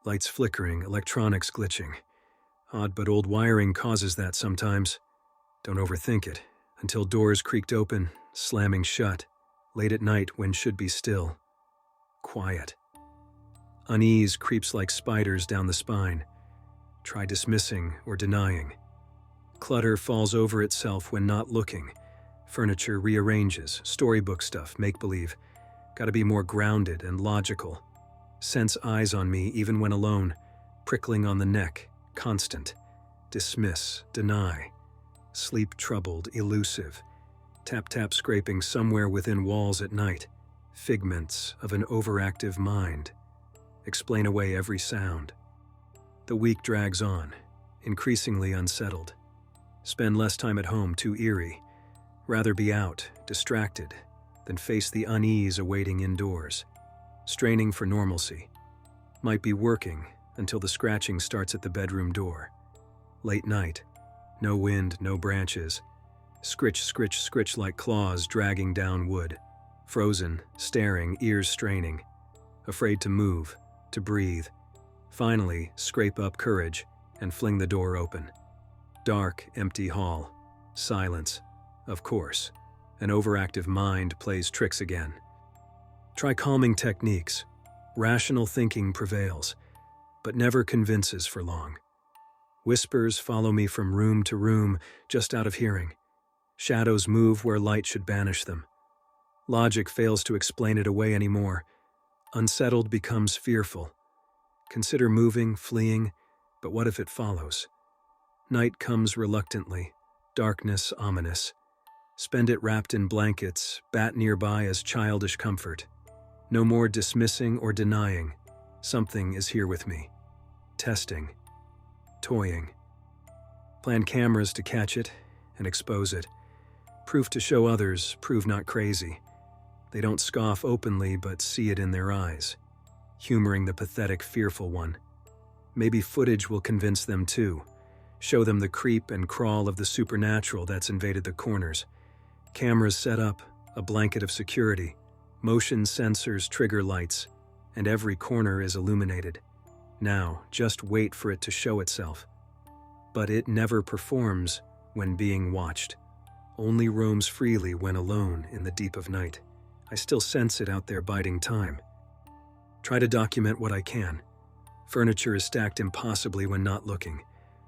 Lights flickering, electronics glitching. Odd, but old wiring causes that sometimes. Don't overthink it, until doors creaked open, slamming shut, late at night when should be still. Quiet. Unease creeps like spiders down the spine. Try dismissing or denying. Clutter falls over itself when not looking. Furniture rearranges, storybook stuff, make-believe. Gotta be more grounded and logical. Sense eyes on me even when alone, prickling on the neck, constant. Dismiss, deny. Sleep troubled, elusive. Tap-tap scraping somewhere within walls at night. Figments of an overactive mind. Explain away every sound. The week drags on, increasingly unsettled. Spend less time at home, too eerie. Rather be out, distracted, than face the unease awaiting indoors. Straining for normalcy. Might be working until the scratching starts at the bedroom door. Late night. No wind, no branches. Scritch, scritch, scritch like claws dragging down wood. Frozen, staring, ears straining. Afraid to move, to breathe. Finally, scrape up courage and fling the door open. Dark, empty hall. Silence. Of course. An overactive mind plays tricks again. Try calming techniques. Rational thinking prevails, but never convinces for long. Whispers follow me from room to room, just out of hearing. Shadows move where light should banish them. Logic fails to explain it away anymore. Unsettled becomes fearful. Consider moving, fleeing, but what if it follows? Night comes reluctantly, darkness ominous. Spend it wrapped in blankets, bat nearby as childish comfort. No more dismissing or denying. Something is here with me. Testing. Toying. Plan cameras to catch it and expose it. Proof to show others, prove not crazy. They don't scoff openly but see it in their eyes. Humoring the pathetic, fearful one. Maybe footage will convince them too. Show them the creep and crawl of the supernatural that's invaded the corners. Cameras set up, a blanket of security. Motion sensors, trigger lights, and every corner is illuminated. Now, just wait for it to show itself. But it never performs when being watched. Only roams freely when alone in the deep of night. I still sense it out there biding time. Try to document what I can. Furniture is stacked impossibly when not looking.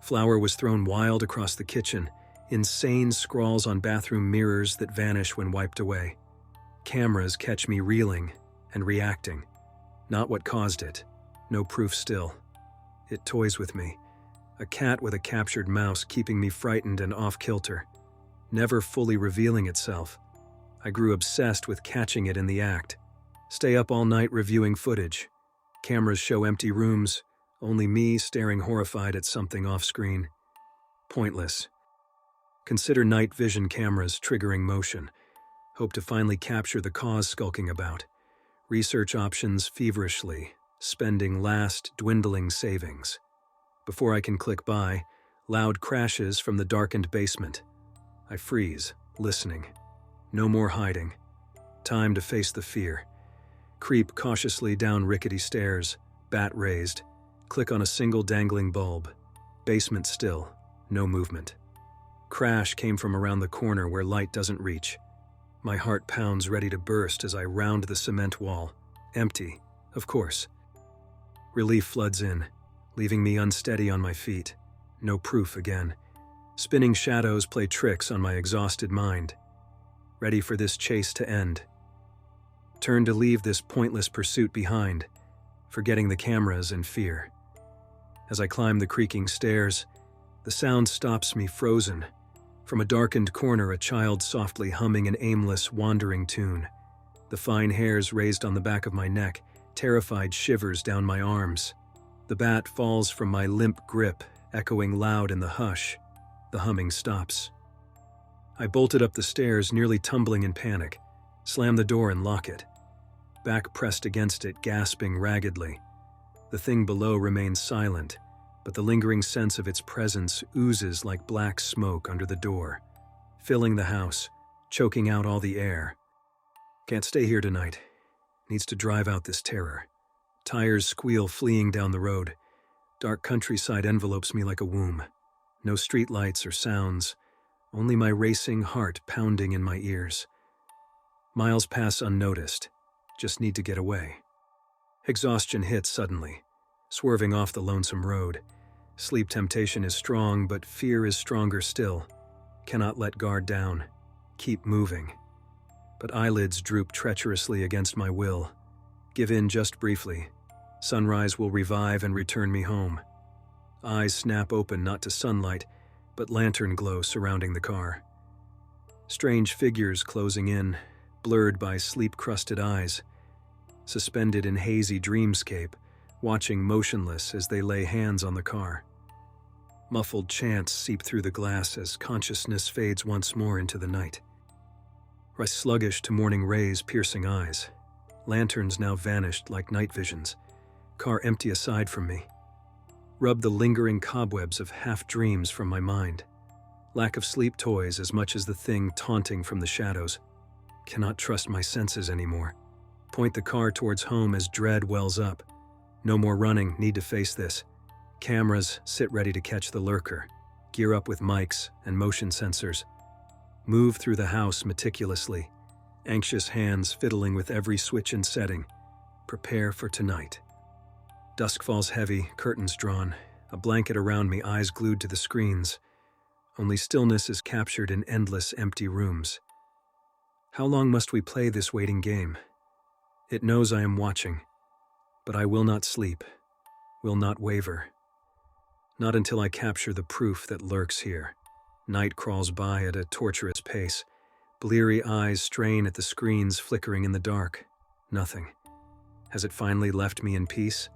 Flour was thrown wild across the kitchen. Insane scrawls on bathroom mirrors that vanish when wiped away. Cameras catch me reeling and reacting. Not what caused it. No proof still. It toys with me. A cat with a captured mouse keeping me frightened and off-kilter. Never fully revealing itself. I grew obsessed with catching it in the act. Stay up all night reviewing footage. Cameras show empty rooms, only me staring horrified at something off-screen. Pointless. Consider night vision cameras triggering motion. Hope to finally capture the cause skulking about. Research options feverishly, spending last dwindling savings. Before I can click buy, loud crashes from the darkened basement. I freeze, listening. No more hiding. Time to face the fear. Creep cautiously down rickety stairs, bat raised. Click on a single dangling bulb. Basement still, no movement. Crash came from around the corner where light doesn't reach. My heart pounds ready to burst as I round the cement wall. Empty, of course. Relief floods in, leaving me unsteady on my feet. No proof again. Spinning shadows play tricks on my exhausted mind. Ready for this chase to end. Turn to leave this pointless pursuit behind, forgetting the cameras and fear. As I climb the creaking stairs, the sound stops me frozen. From a darkened corner, a child softly humming an aimless, wandering tune. The fine hairs raised on the back of my neck, terrified shivers down my arms. The bat falls from my limp grip, echoing loud in the hush. The humming stops. I bolted up the stairs, nearly tumbling in panic. Slam the door and lock it. Back pressed against it, gasping raggedly. The thing below remains silent, but the lingering sense of its presence oozes like black smoke under the door, filling the house, choking out all the air. Can't stay here tonight. Needs to drive out this terror. Tires squeal fleeing down the road. Dark countryside envelopes me like a womb. No streetlights or sounds, only my racing heart pounding in my ears. Miles pass unnoticed. Just need to get away. Exhaustion hits suddenly, swerving off the lonesome road. Sleep temptation is strong, but fear is stronger still. Cannot let guard down. Keep moving. But eyelids droop treacherously against my will. Give in just briefly. Sunrise will revive and return me home. Eyes snap open not to sunlight, but lantern glow surrounding the car. Strange figures closing in, blurred by sleep-crusted eyes. Suspended in hazy dreamscape, watching motionless as they lay hands on the car. Muffled chants seep through the glass as consciousness fades once more into the night. Rise sluggish to morning rays piercing eyes. Lanterns now vanished like night visions. Car empty aside from me. Rub the lingering cobwebs of half-dreams from my mind. Lack of sleep toys as much as the thing taunting from the shadows. Cannot trust my senses anymore. Point the car towards home as dread wells up. No more running, need to face this. Cameras, sit ready to catch the lurker. Gear up with mics and motion sensors. Move through the house meticulously. Anxious hands fiddling with every switch and setting. Prepare for tonight. Dusk falls heavy, curtains drawn. A blanket around me, eyes glued to the screens. Only stillness is captured in endless empty rooms. How long must we play this waiting game? It knows I am watching, but I will not sleep, will not waver. Not until I capture the proof that lurks here. Night crawls by at a torturous pace. Bleary eyes strain at the screens flickering in the dark. Nothing. Has it finally left me in peace?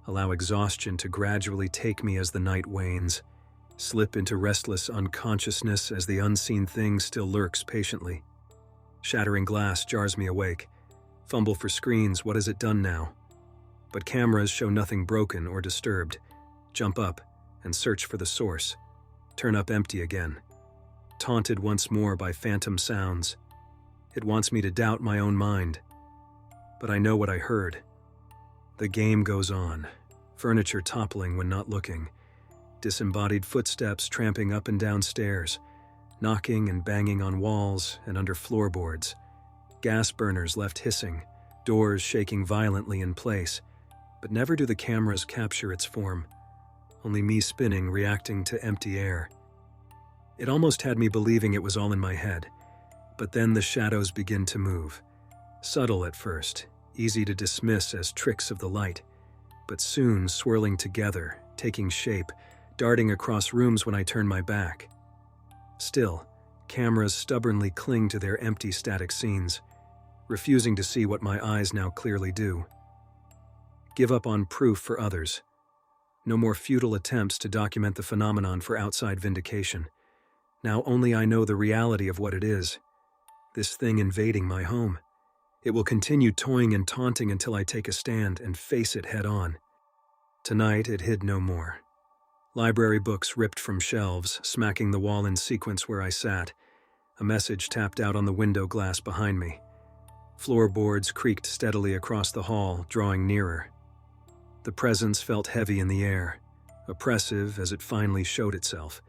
Allow exhaustion to gradually take me as the night wanes. Slip into restless unconsciousness as the unseen thing still lurks patiently. Shattering glass jars me awake. Fumble for screens, what has it done now? But cameras show nothing broken or disturbed. Jump up and search for the source. Turn up empty again. Taunted once more by phantom sounds. It wants me to doubt my own mind. But I know what I heard. The game goes on. Furniture toppling when not looking. Disembodied footsteps tramping up and down stairs. Knocking and banging on walls and under floorboards. Gas burners left hissing. Doors shaking violently in place. But never do the cameras capture its form. Only me spinning, reacting to empty air. It almost had me believing it was all in my head. But then the shadows begin to move. Subtle at first, easy to dismiss as tricks of the light. But soon swirling together, taking shape, darting across rooms when I turn my back. Still, cameras stubbornly cling to their empty static scenes, refusing to see what my eyes now clearly do. Give up on proof for others. No more futile attempts to document the phenomenon for outside vindication. Now only I know the reality of what it is. This thing invading my home. It will continue toying and taunting until I take a stand and face it head on. Tonight it hid no more. Library books ripped from shelves, smacking the wall in sequence where I sat. A message tapped out on the window glass behind me. Floorboards creaked steadily across the hall, drawing nearer. The presence felt heavy in the air, oppressive as it finally showed itself.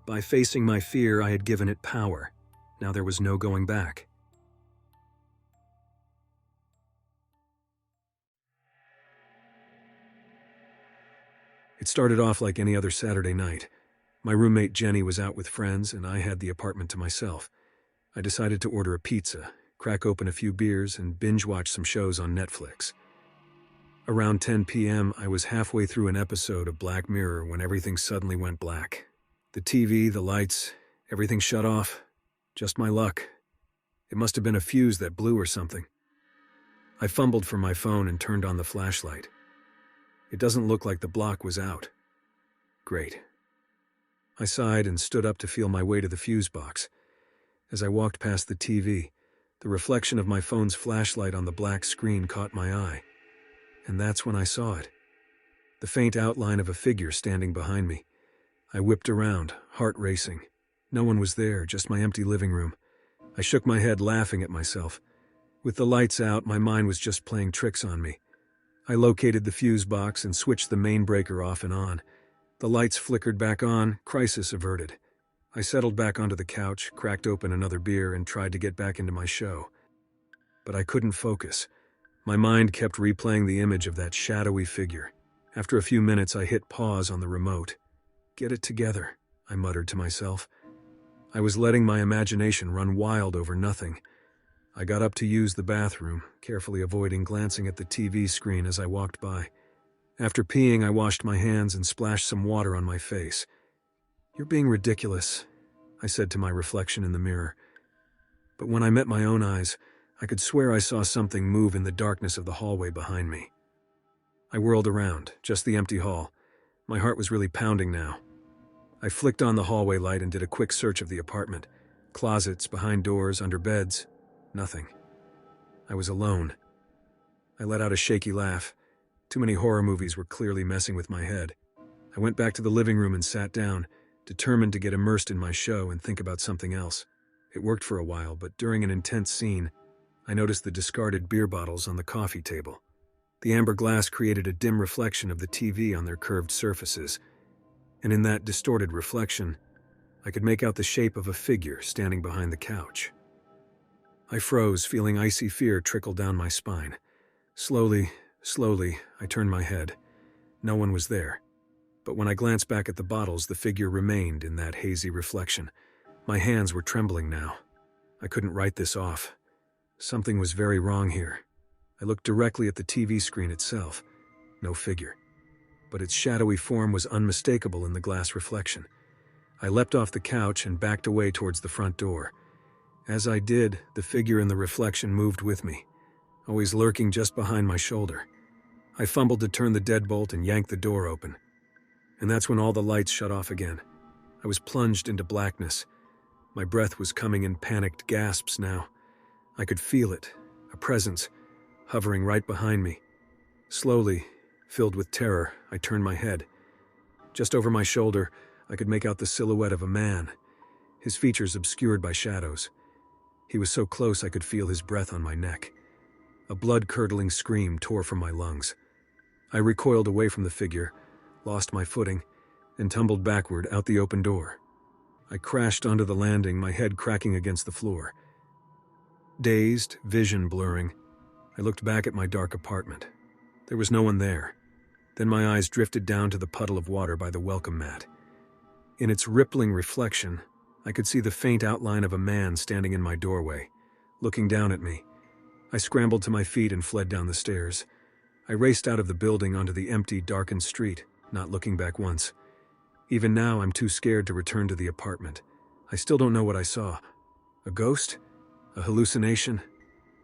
By facing my fear, I had given it power. Now there was no going back. It started off like any other Saturday night. My roommate Jenny was out with friends, and I had the apartment to myself. I decided to order a pizza, crack open a few beers, and binge-watch some shows on Netflix. Around 10 p.m., I was halfway through an episode of Black Mirror when everything suddenly went black. The TV, the lights, everything shut off. Just my luck. It must have been a fuse that blew or something. I fumbled for my phone and turned on the flashlight. It doesn't look like the block was out. Great. I sighed and stood up to feel my way to the fuse box. As I walked past the TV, the reflection of my phone's flashlight on the black screen caught my eye. And that's when I saw it. The faint outline of a figure standing behind me. I whipped around, heart racing. No one was there, just my empty living room. I shook my head, laughing at myself. With the lights out, my mind was just playing tricks on me. I located the fuse box and switched the main breaker off and on. The lights flickered back on, crisis averted. I settled back onto the couch, cracked open another beer, and tried to get back into my show. But I couldn't focus. My mind kept replaying the image of that shadowy figure. After a few minutes, I hit pause on the remote. Get it together, I muttered to myself. I was letting my imagination run wild over nothing. I got up to use the bathroom, carefully avoiding glancing at the TV screen as I walked by. After peeing, I washed my hands and splashed some water on my face. "You're being ridiculous," I said to my reflection in the mirror. But when I met my own eyes, I could swear I saw something move in the darkness of the hallway behind me. I whirled around, just the empty hall. My heart was really pounding now. I flicked on the hallway light and did a quick search of the apartment. Closets, behind doors, under beds. Nothing. I was alone. I let out a shaky laugh. Too many horror movies were clearly messing with my head. I went back to the living room and sat down, determined to get immersed in my show and think about something else. It worked for a while, but during an intense scene, I noticed the discarded beer bottles on the coffee table. The amber glass created a dim reflection of the TV on their curved surfaces, and in that distorted reflection, I could make out the shape of a figure standing behind the couch. I froze, feeling icy fear trickle down my spine. Slowly, I turned my head. No one was there. But when I glanced back at the bottles, the figure remained in that hazy reflection. My hands were trembling now. I couldn't write this off. Something was very wrong here. I looked directly at the TV screen itself. No figure. But its shadowy form was unmistakable in the glass reflection. I leapt off the couch and backed away towards the front door. As I did, the figure in the reflection moved with me, always lurking just behind my shoulder. I fumbled to turn the deadbolt and yanked the door open. And that's when all the lights shut off again. I was plunged into blackness. My breath was coming in panicked gasps now. I could feel it, a presence, hovering right behind me. Slowly, filled with terror, I turned my head. Just over my shoulder, I could make out the silhouette of a man, his features obscured by shadows. He was so close I could feel his breath on my neck. A blood-curdling scream tore from my lungs. I recoiled away from the figure, lost my footing, and tumbled backward out the open door. I crashed onto the landing, my head cracking against the floor. Dazed, vision blurring, I looked back at my dark apartment. There was no one there. Then my eyes drifted down to the puddle of water by the welcome mat. In its rippling reflection, I could see the faint outline of a man standing in my doorway, looking down at me. I scrambled to my feet and fled down the stairs. I raced out of the building onto the empty, darkened street, not looking back once. Even now, I'm too scared to return to the apartment. I still don't know what I saw. A ghost? A hallucination?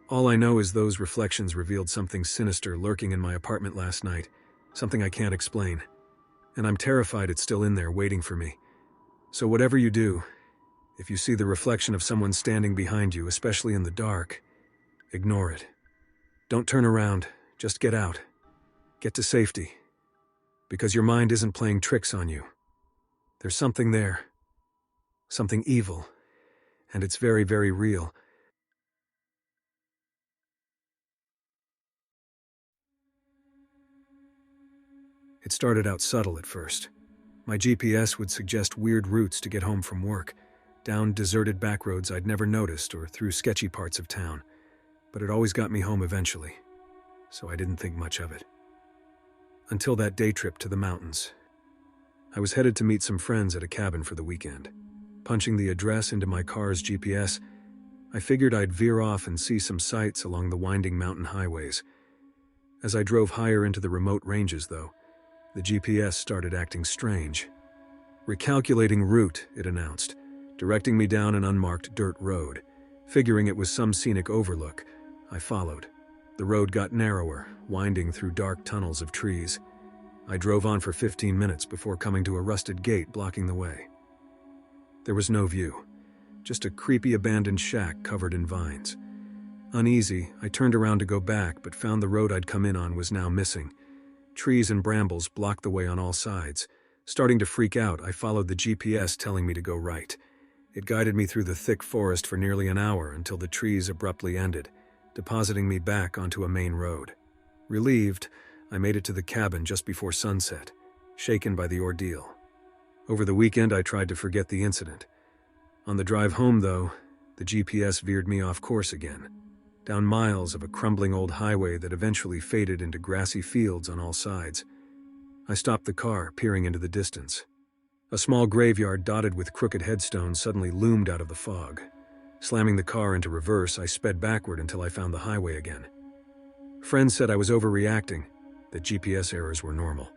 All I know is those reflections revealed something sinister lurking in my apartment last night, something I can't explain. And I'm terrified it's still in there waiting for me. So whatever you do, if you see the reflection of someone standing behind you, especially in the dark, ignore it. Don't turn around, just get out. Get to safety. Because your mind isn't playing tricks on you. There's something there. Something evil. And it's very, very real. It started out subtle at first. My GPS would suggest weird routes to get home from work, down deserted back roads I'd never noticed or through sketchy parts of town. But it always got me home eventually, so I didn't think much of it. Until that day trip to the mountains. I was headed to meet some friends at a cabin for the weekend. Punching the address into my car's GPS, I figured I'd veer off and see some sights along the winding mountain highways. As I drove higher into the remote ranges, though, the GPS started acting strange. Recalculating route, it announced, directing me down an unmarked dirt road. Figuring it was some scenic overlook, I followed. The road got narrower, winding through dark tunnels of trees. I drove on for 15 minutes before coming to a rusted gate blocking the way. There was no view, just a creepy abandoned shack covered in vines. Uneasy, I turned around to go back, but found the road I'd come in on was now missing. Trees and brambles blocked the way on all sides. Starting to freak out, I followed the GPS telling me to go right. It guided me through the thick forest for nearly an hour until the trees abruptly ended, depositing me back onto a main road. Relieved, I made it to the cabin just before sunset, shaken by the ordeal. Over the weekend, I tried to forget the incident. On the drive home, though, the GPS veered me off course again, down miles of a crumbling old highway that eventually faded into grassy fields on all sides. I stopped the car, peering into the distance. A small graveyard dotted with crooked headstones suddenly loomed out of the fog. Slamming the car into reverse, I sped backward until I found the highway again. Friends said I was overreacting, that GPS errors were normal.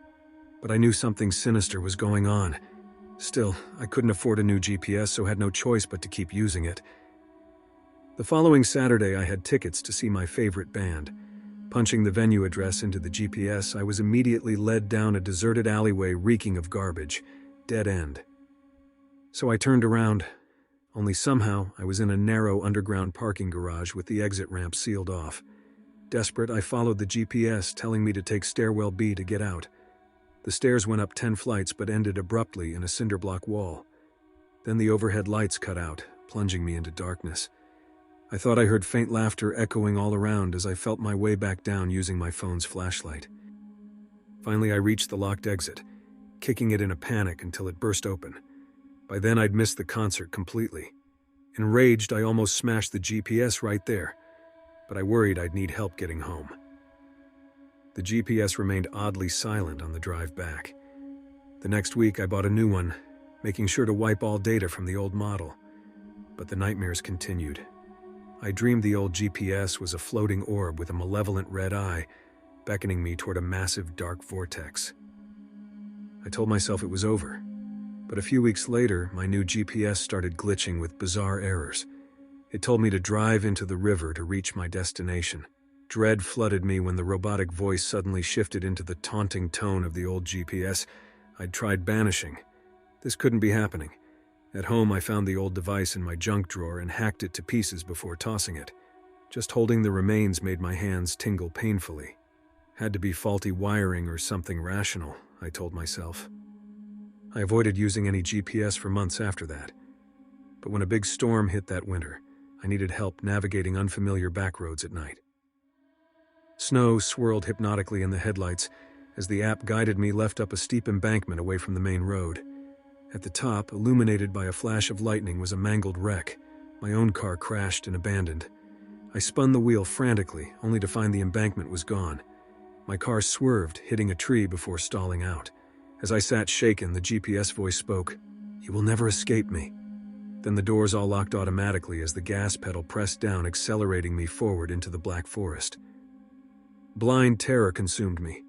But I knew something sinister was going on. Still, I couldn't afford a new GPS, so had no choice but to keep using it. The following Saturday, I had tickets to see my favorite band. Punching the venue address into the GPS, I was immediately led down a deserted alleyway reeking of garbage. Dead end. So I turned around, only somehow I was in a narrow underground parking garage with the exit ramp sealed off. Desperate, I followed the GPS, telling me to take stairwell B to get out. The stairs went up 10 flights but ended abruptly in a cinder block wall. Then the overhead lights cut out, plunging me into darkness. I thought I heard faint laughter echoing all around as I felt my way back down using my phone's flashlight. Finally, I reached the locked exit, kicking it in a panic until it burst open. By then, I'd missed the concert completely. Enraged, I almost smashed the GPS right there, but I worried I'd need help getting home. The GPS remained oddly silent on the drive back. The next week, I bought a new one, making sure to wipe all data from the old model. But the nightmares continued. I dreamed the old GPS was a floating orb with a malevolent red eye, beckoning me toward a massive dark vortex. I told myself it was over, but a few weeks later, my new GPS started glitching with bizarre errors. It told me to drive into the river to reach my destination. Dread flooded me when the robotic voice suddenly shifted into the taunting tone of the old GPS I'd tried banishing. This couldn't be happening. At home, I found the old device in my junk drawer and hacked it to pieces before tossing it. Just holding the remains made my hands tingle painfully. Had to be faulty wiring or something rational, I told myself. I avoided using any GPS for months after that. But when a big storm hit that winter, I needed help navigating unfamiliar back roads at night. Snow swirled hypnotically in the headlights as the app guided me left up a steep embankment away from the main road. At the top, illuminated by a flash of lightning, was a mangled wreck. My own car crashed and abandoned. I spun the wheel frantically, only to find the embankment was gone. My car swerved, hitting a tree before stalling out. As I sat shaken, the GPS voice spoke, "You will never escape me." Then the doors all locked automatically as the gas pedal pressed down, accelerating me forward into the black forest. Blind terror consumed me.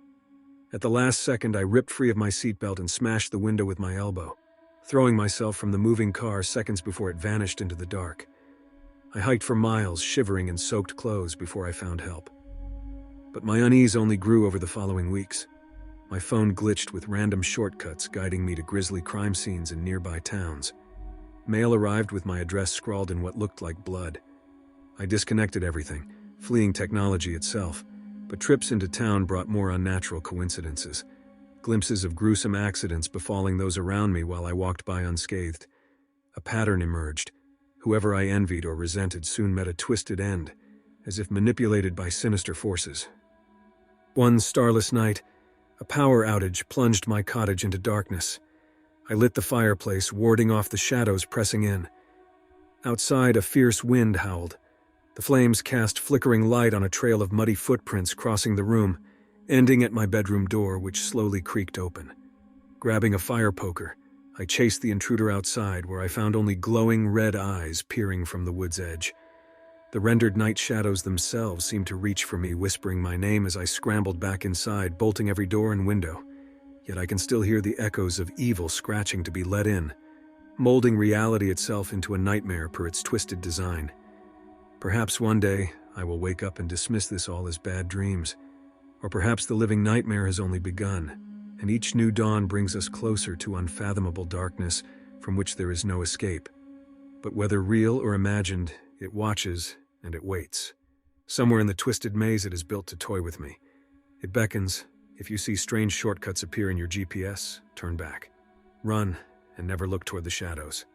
At the last second, I ripped free of my seatbelt and smashed the window with my elbow, throwing myself from the moving car seconds before it vanished into the dark. I hiked for miles, shivering in soaked clothes before I found help. But my unease only grew over the following weeks. My phone glitched with random shortcuts guiding me to grisly crime scenes in nearby towns. Mail arrived with my address scrawled in what looked like blood. I disconnected everything, fleeing technology itself, but trips into town brought more unnatural coincidences. Glimpses of gruesome accidents befalling those around me while I walked by unscathed. A pattern emerged. Whoever I envied or resented soon met a twisted end, as if manipulated by sinister forces. One starless night, a power outage plunged my cottage into darkness. I lit the fireplace, warding off the shadows pressing in. Outside, a fierce wind howled. The flames cast flickering light on a trail of muddy footprints crossing the room, ending at my bedroom door, which slowly creaked open. Grabbing a fire poker, I chased the intruder outside, where I found only glowing red eyes peering from the wood's edge. The rendered night shadows themselves seemed to reach for me, whispering my name as I scrambled back inside, bolting every door and window. Yet I can still hear the echoes of evil scratching to be let in, molding reality itself into a nightmare per its twisted design. Perhaps one day I will wake up and dismiss this all as bad dreams. Or perhaps the living nightmare has only begun, and each new dawn brings us closer to unfathomable darkness from which there is no escape. But whether real or imagined, it watches and it waits. Somewhere in the twisted maze it is built to toy with me. It beckons. If you see strange shortcuts appear in your GPS, turn back. Run and never look toward the shadows.